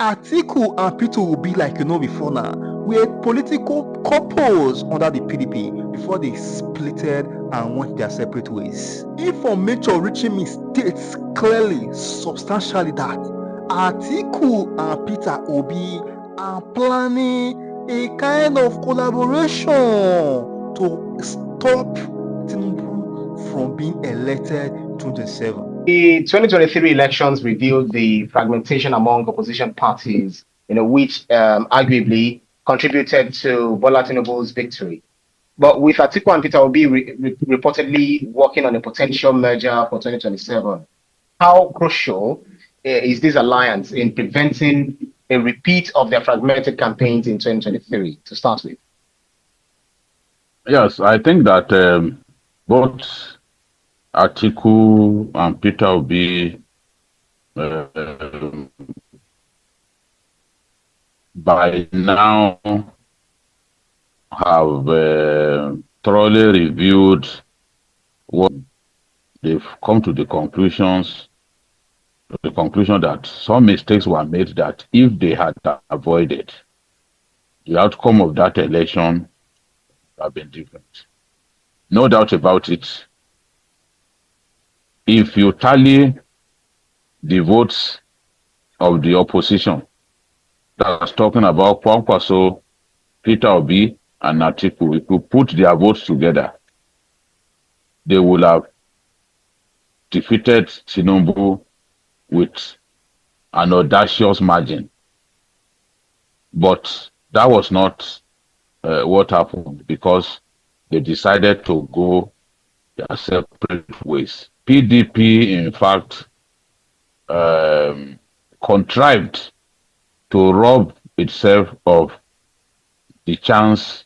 Atiku and Peter Obi, like you know before now, were political couples under the PDP before they splitted and went their separate ways. Information reaching me states clearly, substantially that Atiku and Peter Obi are planning a kind of collaboration to stop TINUBU from being elected in 2027. The 2023 elections revealed the fragmentation among opposition parties, which arguably contributed to Bola Tinubu's victory. But with Atiku and Peter Obi reportedly working on a potential merger for 2027, how crucial is this alliance in preventing a repeat of their fragmented campaigns in 2023, to start with? Yes, I think that both Atiku and Peter Obi by now have thoroughly reviewed what they've come to the conclusion that some mistakes were made that if they had avoided, the outcome of that election would have been different. No doubt about it. If you tally the votes of the opposition, that's talking about Kwankwaso, Peter Obi, and Atiku, if you put their votes together, they will have defeated TINUBU with an audacious margin. But that was not what happened, because they decided to go their separate ways. PDP, in fact, contrived to rob itself of the chance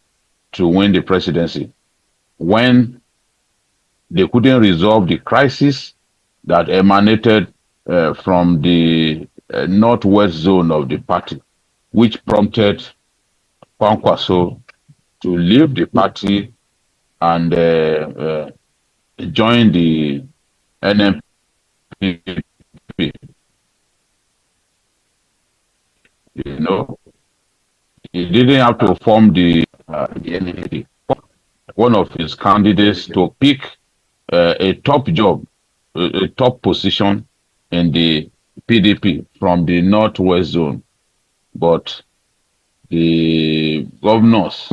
to win the presidency when they couldn't resolve the crisis that emanated from the northwest zone of the party, which prompted Kwankwaso to leave the party and join the NMPP. He didn't have to form the NMPP. One of his candidates to pick a top job, a top position in the PDP from the northwest zone, but the governors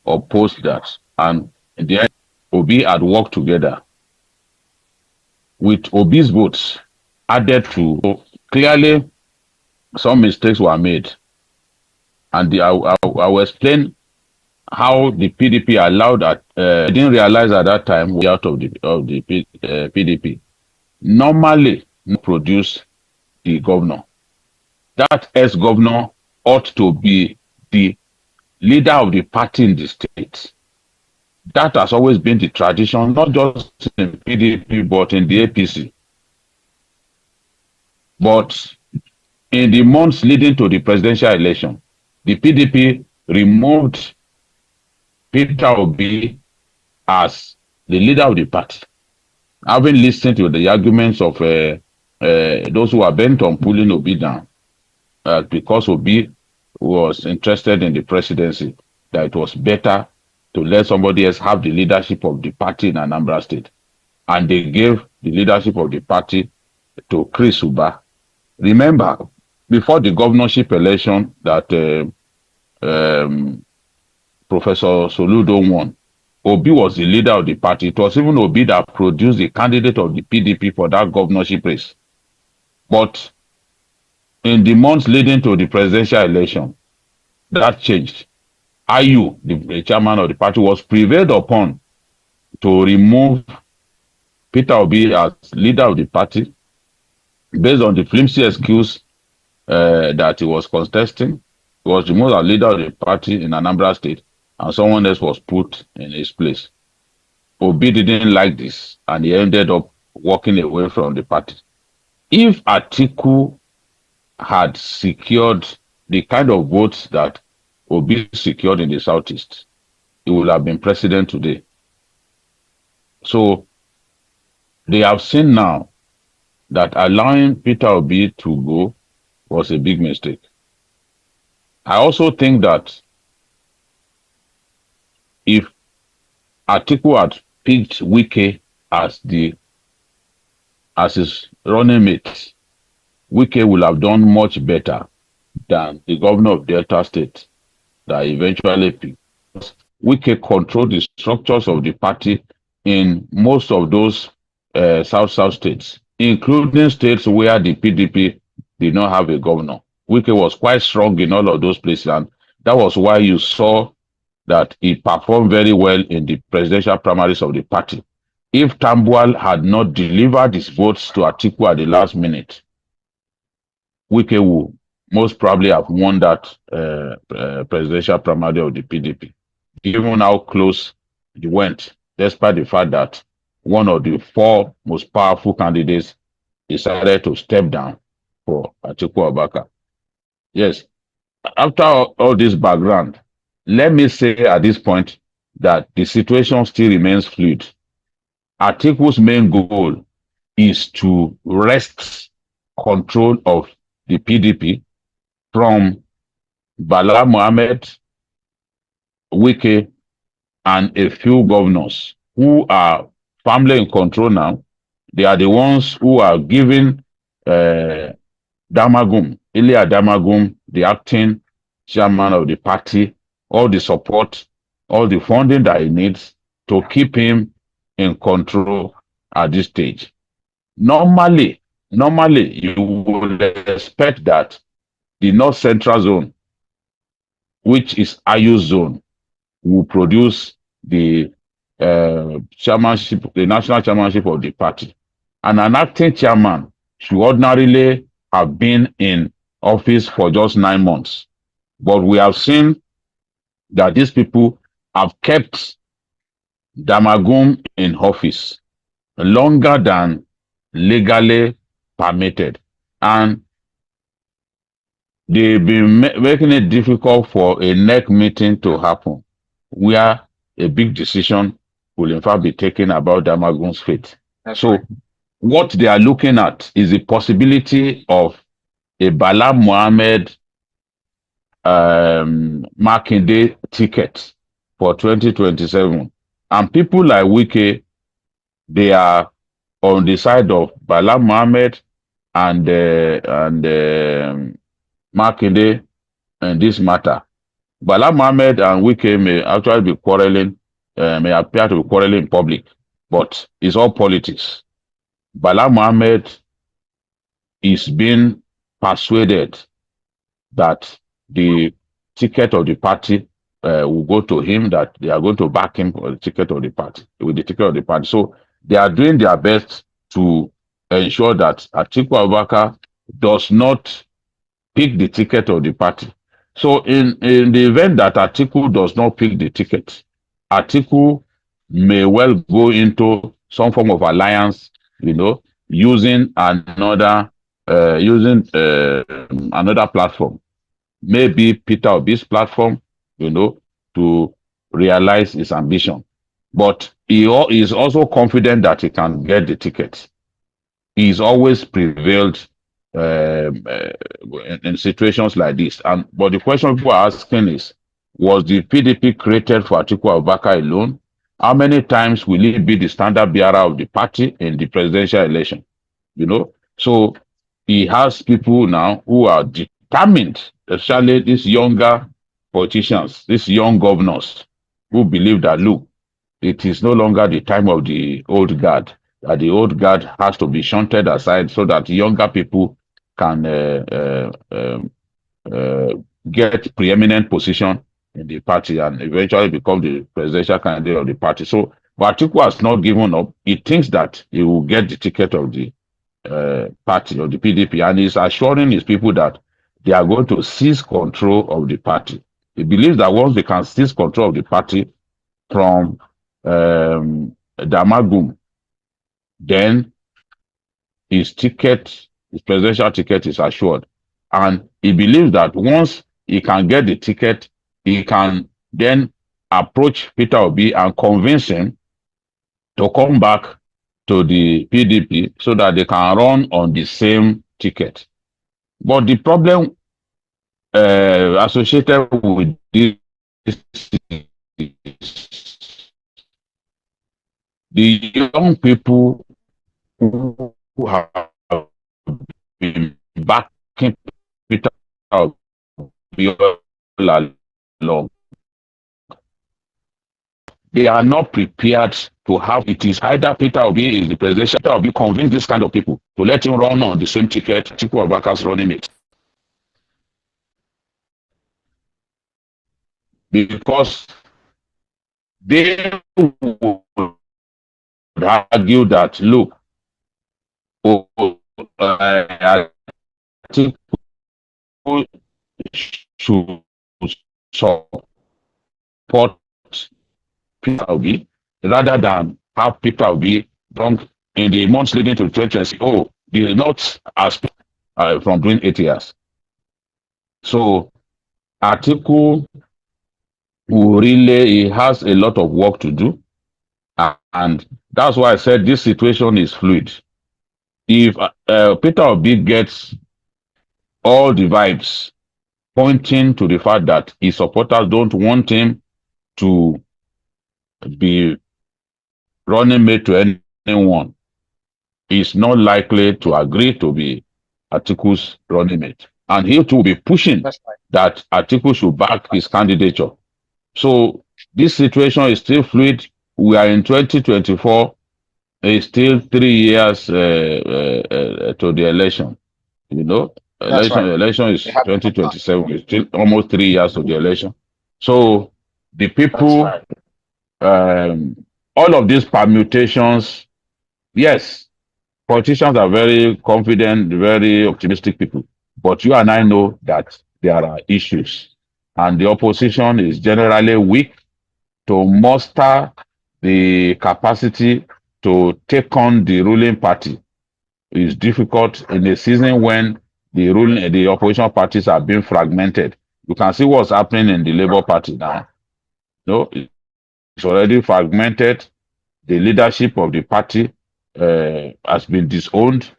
opposed that, and in the end, Obi had worked together with Obi's votes added to. Clearly, some mistakes were made, and I will explain how the PDP allowed that. I didn't realize at that time we out of the PDP. Normally, produce the governor. That ex-governor ought to be the leader of the party in the state. That has always been the tradition, not just in PDP, but in the APC. But in the months leading to the presidential election, the PDP removed Peter Obi as the leader of the party. Having listened to the arguments of those who are bent on pulling Obi down, because Obi was interested in the presidency, that it was better to let somebody else have the leadership of the party in Anambra State. And they gave the leadership of the party to Chris Uba. Remember, before the governorship election that Professor Soludo won, Obi was the leader of the party. It was even Obi that produced the candidate of the PDP for that governorship race. But in the months leading to the presidential election, that changed. Ayu, the chairman of the party, was prevailed upon to remove Peter Obi as leader of the party based on the flimsy excuse that he was contesting. He was removed as leader of the party in Anambra State, and someone else was put in his place. Obi didn't like this, and he ended up walking away from the party. If Atiku had secured the kind of votes that Obi secured in the Southeast, he would have been president today. So they have seen now that allowing Peter Obi to go was a big mistake. I also think that if Atiku had picked Wike as his running mate, Wike would have done much better than the governor of Delta State that eventually picked. Wike controlled the structures of the party in most of those South states, including states where the PDP did not have a governor. Wike was quite strong in all of those places, and that was why you saw that he performed very well in the presidential primaries of the party. If Tambuwal had not delivered his votes to Atiku at the last minute, Wike would most probably have won that presidential primary of the PDP, given how close he went, despite the fact that one of the four most powerful candidates decided to step down for Atiku Abubakar. Yes, after all this background, let me say at this point that the situation still remains fluid. Atiku's main goal is to wrest control of the PDP from Bala Mohammed, Wike, and a few governors who are firmly in control now. They are the ones who are giving Damagum, Ilya Damagum, the acting chairman of the party, all the support, all the funding that he needs to keep him in control at this stage. Normally, you would expect that the North Central Zone, which is Ayu's zone, will produce the chairmanship, the national chairmanship of the party. And an acting chairman should ordinarily have been in office for just 9 months. But we have seen that these people have kept Damagum in office longer than legally permitted. And they've been making it difficult for a NEC meeting to happen, where a big decision will in fact be taken about Damagum's fate. So what they are looking at is the possibility of a Bala Mohammed Makinde ticket for 2027. And people like Wike, they are on the side of Bala Mohammed and Makinde in this matter. Bala Mohammed and Wike may actually be quarreling, may appear to be quarreling in public, but it's all politics. Bala Mohammed is being persuaded that the ticket of the party will go to him, that they are going to back him for the ticket of the party, with the ticket of the party. So they are doing their best to ensure that Atiku Abubakar does not pick the ticket of the party. So in the event that Atiku does not pick the ticket, Atiku may well go into some form of alliance, using another platform, maybe Peter Obi's platform, to realize his ambition. But he is also confident that he can get the ticket. He's always prevailed in situations like this. But the question people are asking is, was the PDP created for Atiku Abubakar alone? How many times will he be the standard bearer of the party in the presidential election? So he has people now who are determined, especially these younger politicians, these young governors, who believe that, look, it is no longer the time of the old guard, that the old guard has to be shunted aside so that younger people can get preeminent position in the party and eventually become the presidential candidate of the party. So Atiku has not given up. He thinks that he will get the ticket of the party, of the PDP, and he's assuring his people that they are going to seize control of the party. He believes that once they can seize control of the party from Damagum, then his presidential ticket is assured. And he believes that once he can get the ticket, he can then approach Peter Obi and convince him to come back to the PDP so that they can run on the same ticket. But the problem associated with this is the young people who have been backing Peter Obi all along, they are not prepared to have it. Is either Peter Obi is the presidential, Peter Obi convince this kind of people to let him run on the same ticket Atiku Abubakar running it. Because they would argue that, look, Atiku should support Peter Obi rather than have Peter Obi drunk in the months leading to 2020. Oh, they are not as from doing 8 years. So Atiku he has a lot of work to do, and that's why I said this situation is fluid. If Peter Obi gets all the vibes pointing to the fact that his supporters don't want him to be running mate to anyone, he's not likely to agree to be Atiku's running mate. And he too will be pushing that Atiku should back his candidature. So this situation is still fluid. We are in 2024. It's still 3 years to the election. You know, election is 2027. It's still almost 3 years to the election. So the people, all of these permutations, yes, politicians are very confident, very optimistic people. But you and I know that there are issues. And the opposition is generally weak to muster the capacity to take on the ruling party. It's difficult in a season when the opposition parties are being fragmented. You can see what's happening in the Labour Party now. No, it's already fragmented. The leadership of the party has been disowned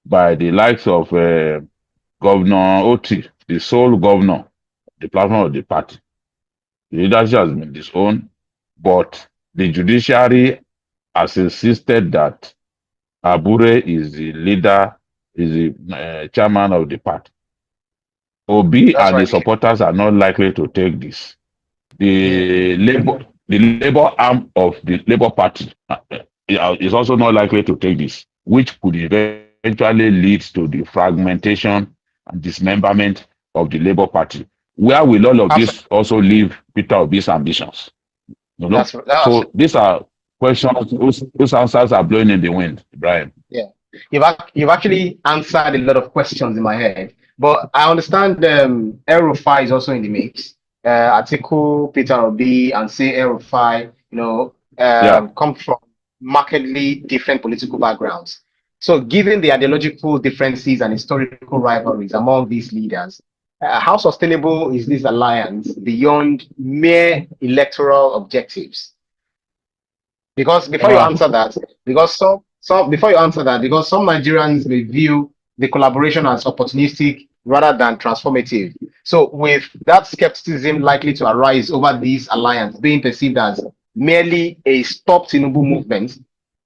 by the likes of Governor Oti, the sole governor, the platform of the party. The leadership has been disowned, but the judiciary has insisted that Abure is the leader, is the chairman of the party. Obi and the supporters are not likely to take this. The labor arm of the Labour Party is also not likely to take this, which could eventually lead to the fragmentation and dismemberment of the Labour Party. Where will all of this also leave Peter Obi's ambitions? You know? So these are questions whose answers are blowing in the wind, Brian. Yeah, you've actually answered a lot of questions in my head, but I understand El-Rufai is also in the mix. Atiku, Peter Obi, and say El-Rufai, come from markedly different political backgrounds. So given the ideological differences and historical rivalries among these leaders, how sustainable is this alliance beyond mere electoral objectives? Because before you answer that, because some Nigerians may view the collaboration as opportunistic rather than transformative. So with that skepticism likely to arise over this alliance being perceived as merely a stop TINUBU movement,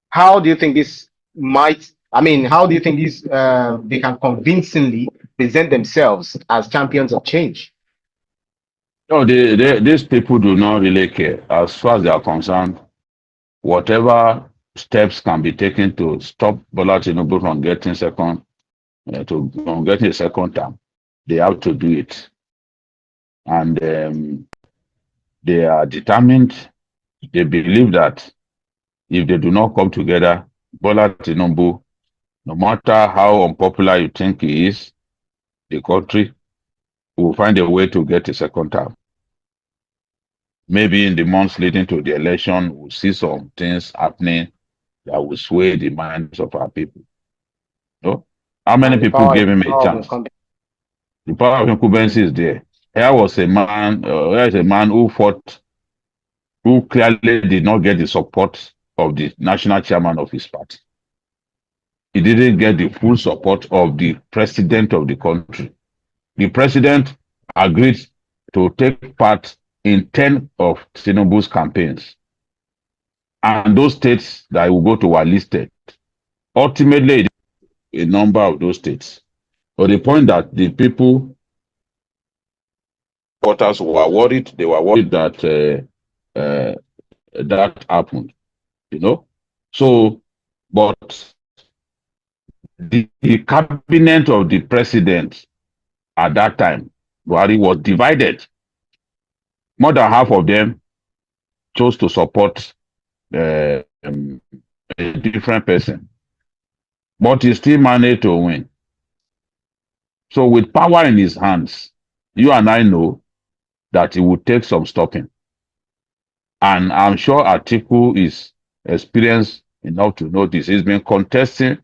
how do you think this they can convincingly present themselves as champions of change? No, these people do not really care. As far as they are concerned, whatever steps can be taken to stop Bola Tinubu from getting a second term, they have to do it. And they are determined. They believe that if they do not come together, Bola Tinubu, no matter how unpopular you think he is, the country will find a way to get a second term. Maybe in the months leading to the election, we'll see some things happening that will sway the minds of our people. No? How many people gave him a chance? The power of incumbency is there. Here is a man who fought, who clearly did not get the support of the national chairman of his party. he didn't get the full support of the president of the country. The president agreed to take part in 10 of Tinubu's campaigns. And those states that he will go to were listed. Ultimately, a number of those states. But the point that the people, voters were worried, they were worried that that happened, you know. So, but the cabinet of the president at that time, Buhari, was divided. More than half of them chose to support a different person, but he still managed to win. So with power in his hands, you and I know that it will take some stopping. And I'm sure Atiku is experienced enough to know this. He's been contesting,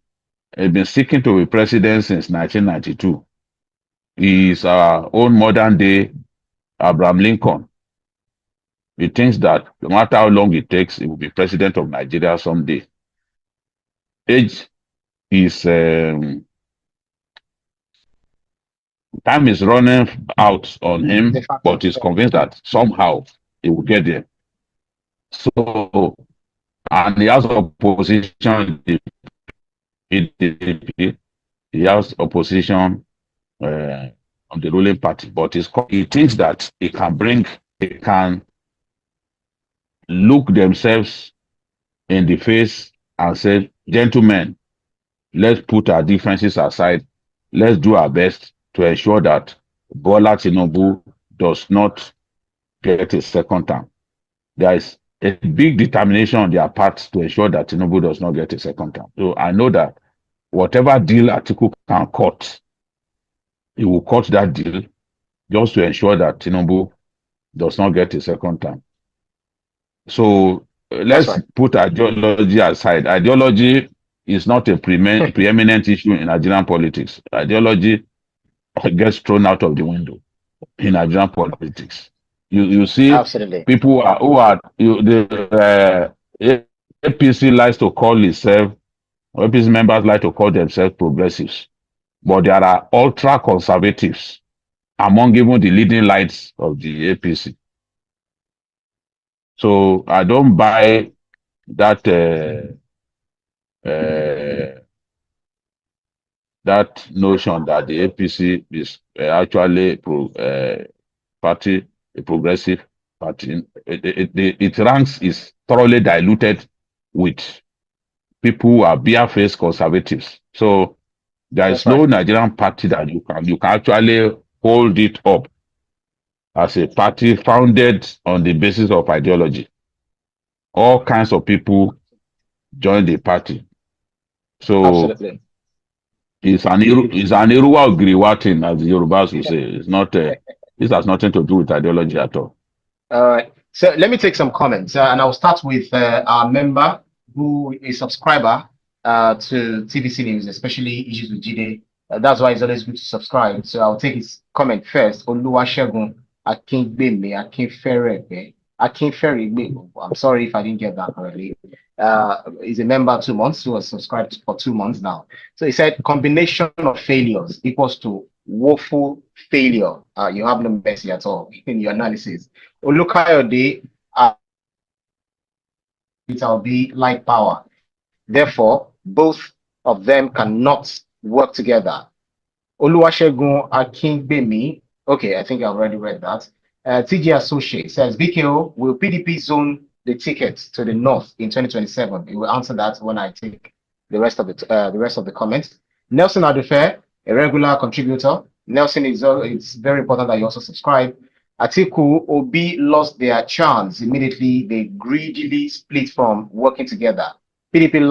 he's been seeking to be president since 1992. He is our own modern day Abraham Lincoln. He thinks that no matter how long it takes, he will be president of Nigeria someday. Age is time is running out on him, but he's convinced that somehow he will get there. So, and he has opposition, the PDP, he has opposition on the ruling party, but he thinks that he can look themselves in the face and say, gentlemen, let's put our differences aside. Let's do our best to ensure that Bola Tinubu does not get a second term. There is a big determination on their part to ensure that Tinubu does not get a second term. So I know that whatever deal Atiku can cut, he will cut that deal just to ensure that Tinubu does not get a second term. So let's put ideology aside. Ideology is not a preeminent issue in Nigerian politics. Ideology gets thrown out of the window in Nigerian politics. You see, absolutely, people the APC likes to call itself, APC members like to call themselves progressives, but there are ultra conservatives among even the leading lights of the APC. So I don't buy that that notion that the APC is actually a progressive party. Its ranks is thoroughly diluted with people who are bare-faced conservatives. So there is no Nigerian party that you can actually hold it up as a party founded on the basis of ideology. All kinds of people join the party. So absolutely, it's an Iruwa Ogiriwa, as the Yorubas will say. It's not. This has nothing to do with ideology at all. All right. So let me take some comments, and I'll start with our member who is a subscriber to TVC News, especially Issues with Jide. That's why it's always good to subscribe. So I'll take his comment first. Oluwasegun Akinferegbe. I'm sorry if I didn't get that correctly. He's a member 2 months, who was subscribed for 2 months now. So he said, combination of failures equals to woeful failure. You have no mercy at all in your analysis. Olukayode, it will be like power. Therefore, both of them cannot work together. Oluwasegun Akingbemi. Okay, I think I've already read that. TG Associate says, BKO, will PDP zone the tickets to the north in 2027? He will answer that when I take the rest of the comments. Nelson Adefe, a regular contributor. Nelson, it's very important that you also subscribe. Atiku, Obi lost their chance immediately. They greedily split from working together. PDP,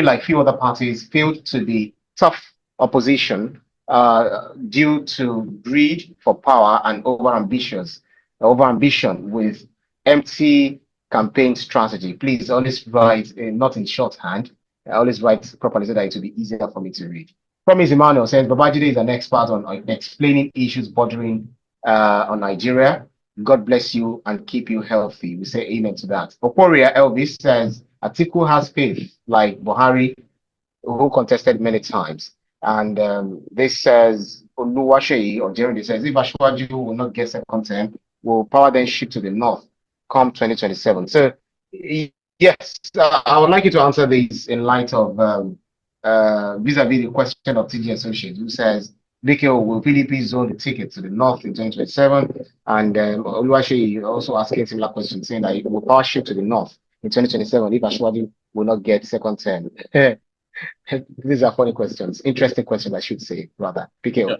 like few other parties, failed to be tough opposition due to greed for power and overambition with empty campaign strategy. Please always write, not in shorthand, always write properly so that it will be easier for me to read. Promise Emmanuel says, Babajide is an expert on explaining issues bordering on Nigeria. God bless you and keep you healthy. We say amen to that. Oporia Elvis says, Atiku has faith like Buhari who contested many times. And this says, Oluwaseyi or Jeremy says, if Ashwaju will not get second term, will power then shift to the north come 2027? So, yes, I would like you to answer these in light of vis-a-vis the question of TG Associates, who says, VKO, will PDP zone the ticket to the north in 2027? And Oluwaseyi also asking a similar question, saying that it will power shift to the north in 2027 if Ashwaju will not get second term. These are funny questions, interesting questions, I should say, rather. PKO. Yeah.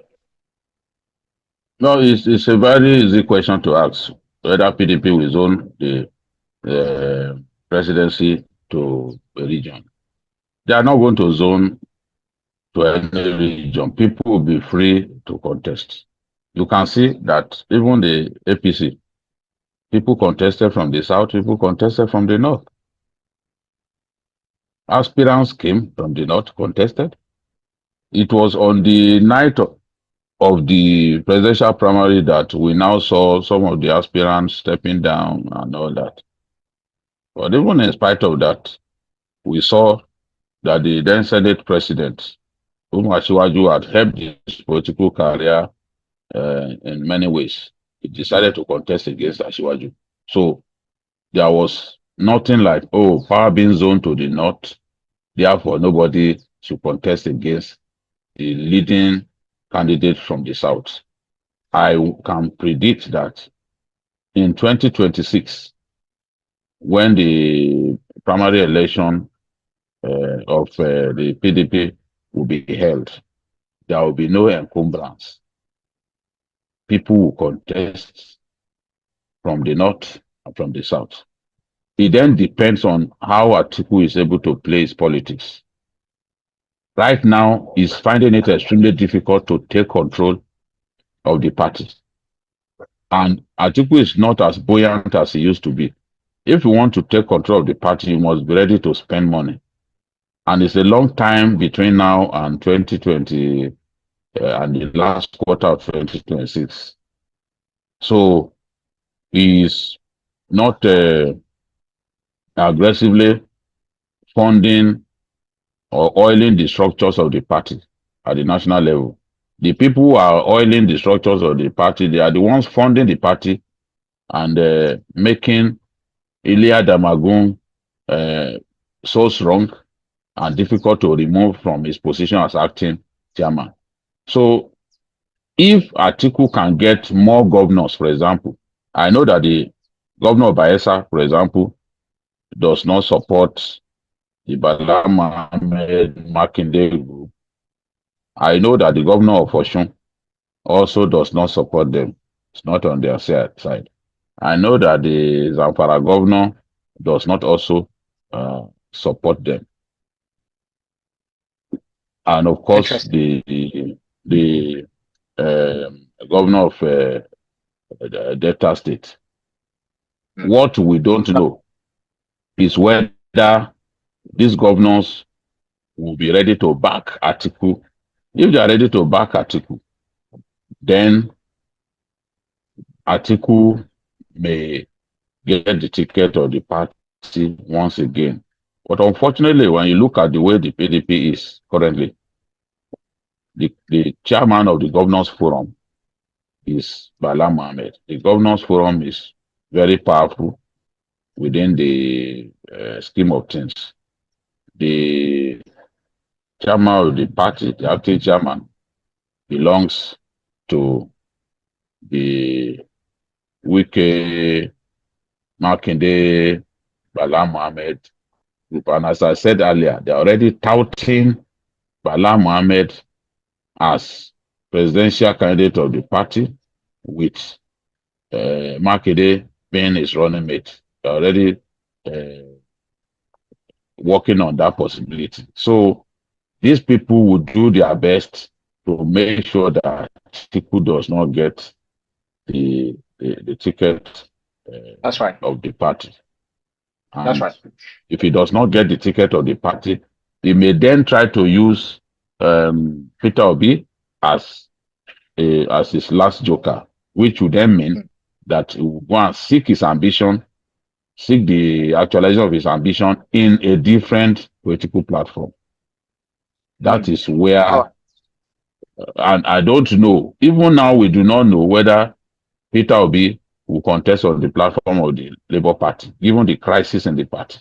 No, it's a very easy question to ask whether PDP will zone the presidency to a region. They are not going to zone to any region. People will be free to contest. You can see that even the APC, people contested from the south, people contested from the north. Aspirants came from the north, contested. It was on the night of the presidential primary that we now saw some of the aspirants stepping down and all that. But even in spite of that, we saw that the then Senate president, whom Asiwaju had helped his political career in many ways, he decided to contest against Asiwaju. So there was nothing like, oh, power being zoned to the north, therefore nobody should contest against the leading candidate from the south. I can predict that in 2026, when the primary election of the PDP will be held, there will be no encumbrance. People will contest from the north and from the south. It then depends on how Atiku is able to play his politics. Right now, he's finding it extremely difficult to take control of the party. And Atiku is not as buoyant as he used to be. If you want to take control of the party, you must be ready to spend money. And it's a long time between now and 2020 and the last quarter of 2026. So he's not aggressively funding or oiling the structures of the party at the national level. The people who are oiling the structures of the party, they are the ones funding the party and making Ilya Damagun so strong and difficult to remove from his position as acting chairman. So if Atiku can get more governors, for example, I know that the governor of Bayelsa, for example, does not support the Bala Mohammed Makinde group. I know that the governor of Osun also does not support them. It's not on their side. I know that the Zamfara governor does not also support them. And of course, the governor of Delta State. What we don't know is whether these governors will be ready to back Atiku. If they are ready to back Atiku, then Atiku may get the ticket of the party once again. But unfortunately, when you look at the way the PDP is currently, the chairman of the Governors Forum is Bala Mohammed. The Governors Forum is very powerful within the scheme of things. The chairman of the party, the acting chairman, belongs to the Wike, Makinde, Bala Mohammed group. And as I said earlier, they're already touting Bala Mohammed as presidential candidate of the party, with Makinde being his running mate. They're already working on that possibility. So these people would do their best to make sure that Atiku does not get the ticket That's right. of the party. And that's right. If he does not get the ticket of the party, he may then try to use Peter Obi as his last joker, which would then mean that he will go and seek his ambition, seek the actualization of his ambition in a different political platform. That is where, Oh, and I don't know. Even now, we do not know whether Peter Obi will contest on the platform of the Labour Party, given the crisis in the party.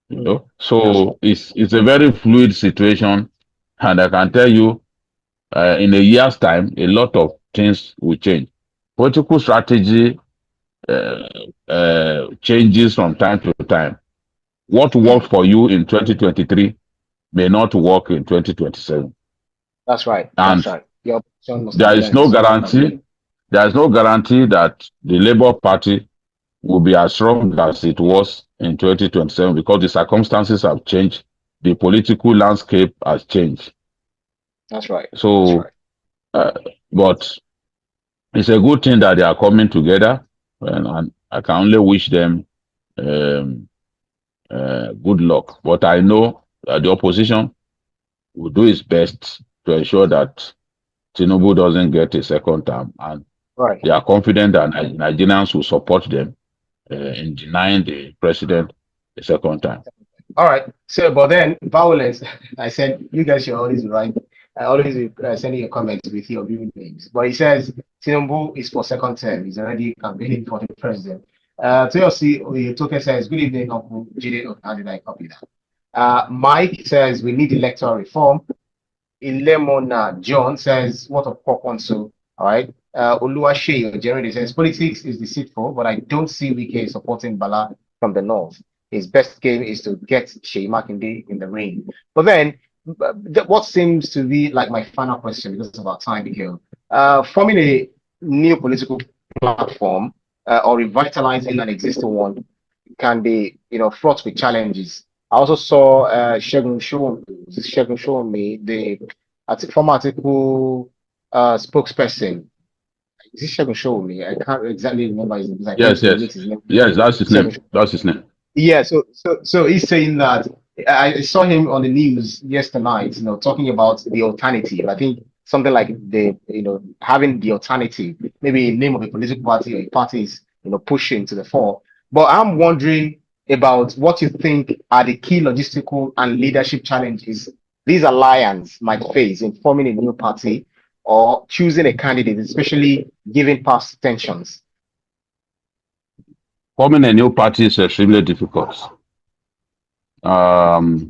You know, so it's a very fluid situation, and I can tell you, in a year's time, a lot of things will change. Political strategy uh, changes from time to time. What worked for you in 2023 may not work in 2027. that's right. That's And right. Your position must there is no adjust. guarantee. There is no guarantee that the Labour Party will be as strong as it was in 2027 because the circumstances have changed. The political landscape has changed. That's right. That's So, right. uh, but it's a good thing that they are coming together, and I can only wish them um, good luck. But I know that the opposition will do its best to ensure that TINUBU doesn't get a second term, and Right. they are confident that Nigerians will support them in denying the president a second time. All right. So, but then violence. I said you guys should always write. I always be sending your comments with your viewing names. But he says Tinubu is for second term. He's already campaigning for the president. TLC Toke says, good evening, Uncle Jide. How did I copy that? Mike says we need electoral reform. Ilemona John says, what of Kwakwanso? All right. Oluwashe generally says politics is deceitful, but I don't see Wike supporting Bala from the north. His best game is to get Shea Makinde in the ring. But then, what seems to be like my final question because of our time here, forming a new political platform or revitalizing an existing one can be, fraught with challenges. I also saw Shegun Showme, the former Atiku spokesperson. Is this Shegun Showme? I can't exactly remember his name. Yes, that's his name. That's his name. Yeah, so he's saying that I saw him on the news yesterday, talking about the alternative. I think something like having the alternative, maybe a name of a political party or a party is, pushing to the fore. But I'm wondering about what you think are the key logistical and leadership challenges these alliances might face in forming a new party or choosing a candidate, especially given past tensions. Forming a new party is extremely difficult. If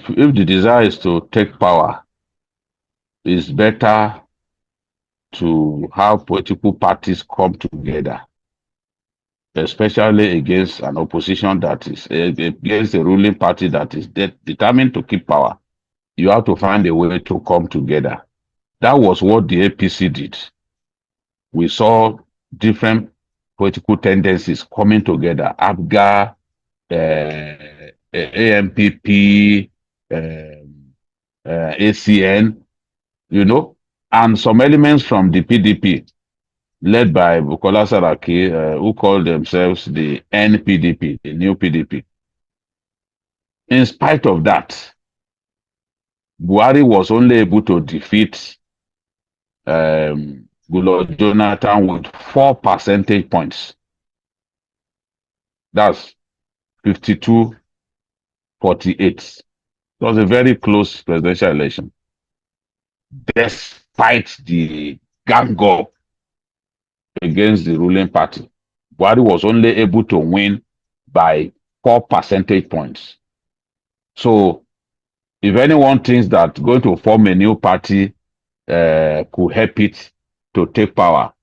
the desire is to take power, it's better to have political parties come together, especially against an opposition that is against a ruling party that is determined to keep power. You have to find a way to come together. That was what the APC did. We saw different political tendencies coming together. ABGA, AMPP, ACN, and some elements from the PDP, led by Bukola Saraki, who called themselves the NPDP, the new PDP. In spite of that, Buhari was only able to defeat Goodluck Jonathan with 4 percentage points. That's 52-48. It was a very close presidential election. Despite the gang up against the ruling party, Buhari was only able to win by 4 percentage points. So, if anyone thinks that going to form a new party could help it to take power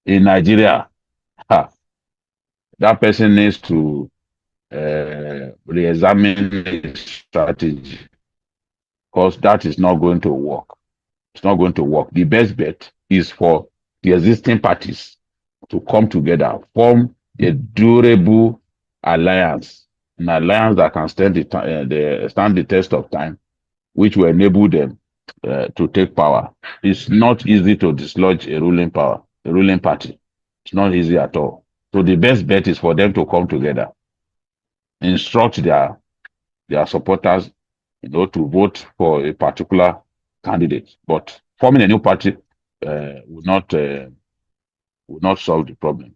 in Nigeria, that person needs to re-examine his strategy, because that is not going to work. It's not going to work. The best bet is for the existing parties to come together, form a durable alliance, an alliance that can stand the test of time, which will enable them to take power. It's not easy to dislodge a ruling party. It's not easy at all. So the best bet is for them to come together, instruct their supporters, to vote for a particular candidate. But forming a new party would not solve the problem.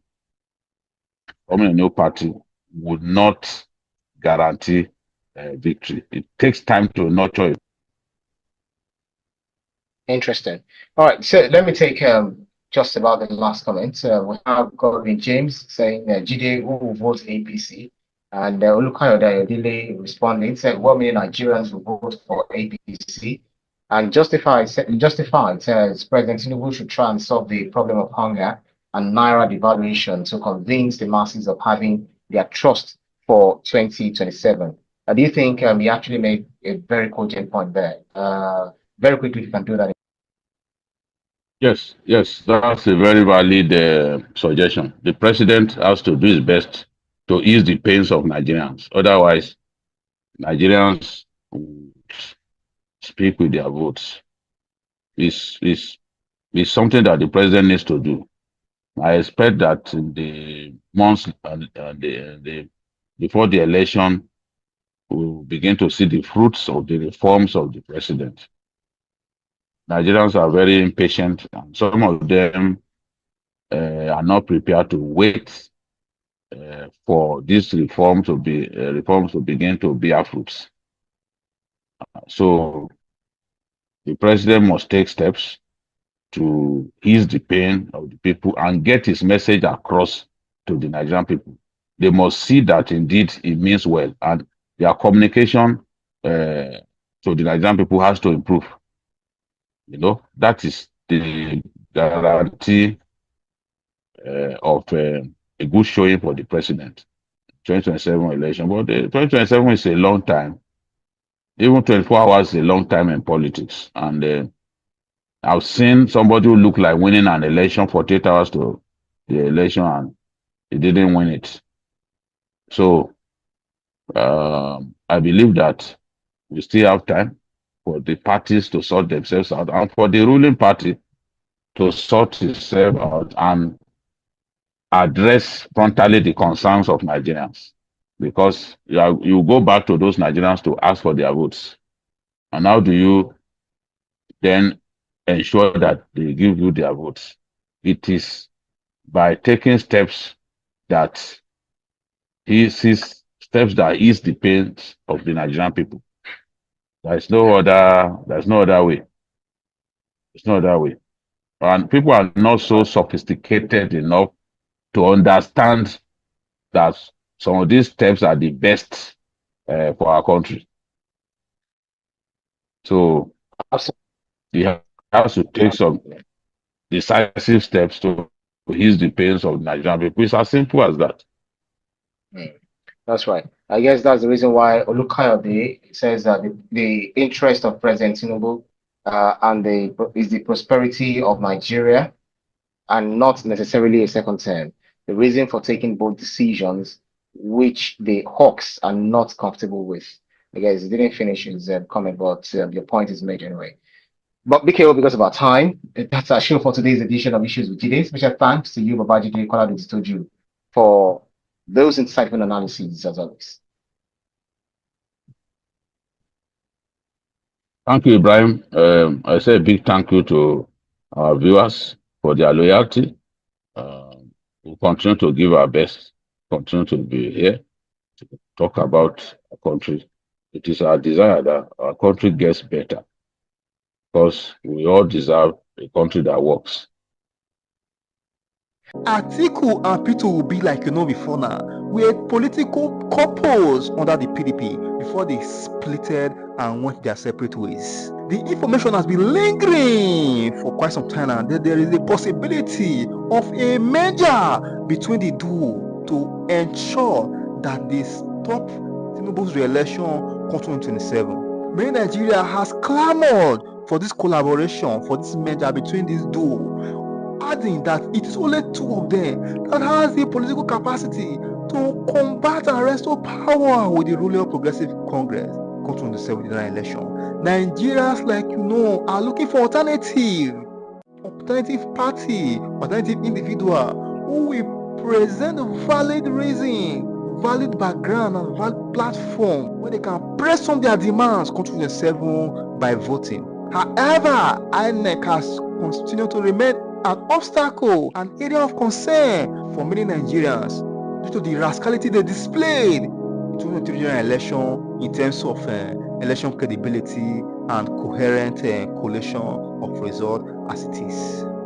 Forming a new party would not guarantee victory. It takes time to nurture it. Interesting. All right, so let me take just about the last comment. We have Godwin James saying GD who will vote APC, and Olukayode Ayodele responding said, "What many Nigerians will vote for APC?" And Justified says President Tinubu should try and solve the problem of hunger and naira devaluation to convince the masses of having their trust for 2027. Do you think he actually made a very cogent point there? Very quickly, if you can do that. Yes, yes, that's a very valid suggestion. The president has to do his best to ease the pains of Nigerians. Otherwise, Nigerians will speak with their votes. It's something that the president needs to do. I expect that in the months before the election, we'll begin to see the fruits of the reforms of the president. Nigerians are very impatient, and some of them are not prepared to wait for these reforms to begin to bear fruits. So the president must take steps to ease the pain of the people and get his message across to the Nigerian people. They must see that indeed it means well, and their communication to the Nigerian people has to improve. You know, that is the guarantee of a good showing for the president. 2027 election, but 2027 is a long time. Even 24 hours is a long time in politics. And I've seen somebody who looked like winning an election 48 hours to the election and he didn't win it. So I believe that we still have time for the parties to sort themselves out and for the ruling party to sort itself out and address frontally the concerns of Nigerians. Because you go back to those Nigerians to ask for their votes. And how do you then ensure that they give you their votes? It is by taking steps that ease the pains of the Nigerian people. There's no other way. There's no other way. And people are not so sophisticated enough to understand that some of these steps are the best for our country. So you have to take some decisive steps to ease the pains of Nigerian people. It's as simple as that. That's right. I guess that's the reason why Olukayode says that the interest of President Tinubu is the prosperity of Nigeria and not necessarily a second term. The reason for taking both decisions, which the Hawks are not comfortable with. I guess he didn't finish his comment, but your point is made anyway. But BKO, because of our time, that's our show for today's edition of Issues with Jide. Special thanks to you, Babajide Kola, for those insightful analyses, as always. Thank you, Ibrahim. I say a big thank you to our viewers for their loyalty. We'll continue to give our best, continue to be here to talk about our country. It is our desire that our country gets better because we all deserve a country that works. Atiku and Peter Obi, like you know before now, were political couples under the PDP before they splitted and went their separate ways. The information has been lingering for quite some time now that there is a possibility of a merger between the duo to ensure that they stop Tinubu's re-election come 2027. Many Nigeria has clamored for this collaboration, for this merger between these duo, adding that it is only two of them that has the political capacity to combat and restore power with the ruling Progressive Congress come 2027 election. Nigerians, like you know, are looking for alternative party, alternative individual who will present a valid reason, valid background, and valid platform where they can press on their demands come 2027 by voting. However, INEC has continued to remain an obstacle, an area of concern for many Nigerians due to the rascality they displayed 2023 general election in terms of election credibility and coherent collation of result as it is.